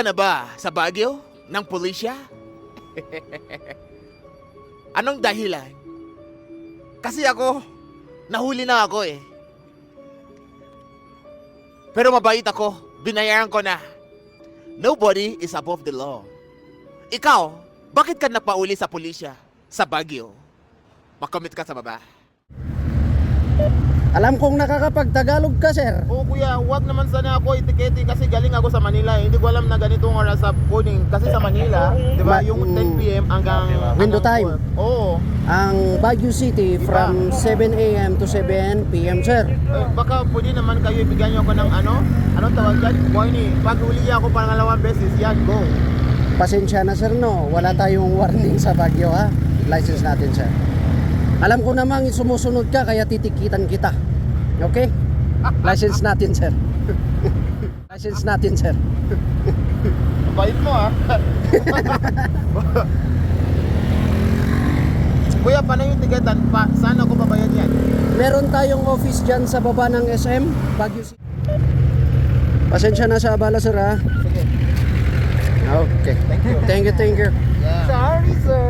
ka na ba sa Baguio ng pulisya? Anong dahilan? Kasi ako, nahuli na ako eh. Pero mabait ako, binayaran ko na. Nobody is above the law. Ikaw, bakit ka napauli sa pulisya sa Baguio? Makomit ka sa baba. Alam kong nakakapag-Tagalog ka, sir. Oo kuya, wag naman sana ako itiketi kasi galing ako sa Manila eh. Hindi ko alam na ganitong oras sa boarding. Kasi sa Manila, di ba, yung 10 p.m. hanggang Window hanggang time. 4. Oo. Ang Baguio City from 7 a.m. to 7 p.m., sir. Baka pwede naman kayo ibigyan niyo ako ng anong tawag dyan? Warning. Pag huli ako pangalawang beses, yan, go. Pasensya na, sir, no? Wala tayong warning sa Baguio, ha? License natin, sir. Alam ko namang sumusunod ka, kaya titikitan kita. Okay? License natin, sir. License natin, sir. Bait mo ah. Kuya, paano yung tiketan? Saan ako babayad yan? Meron tayong office dyan sa baba ng SM, Baguio City. Pasensya na sa abala, sir, ha? Sige. Okay. Thank you. Thank you, thank you. Yeah. Sorry, sir.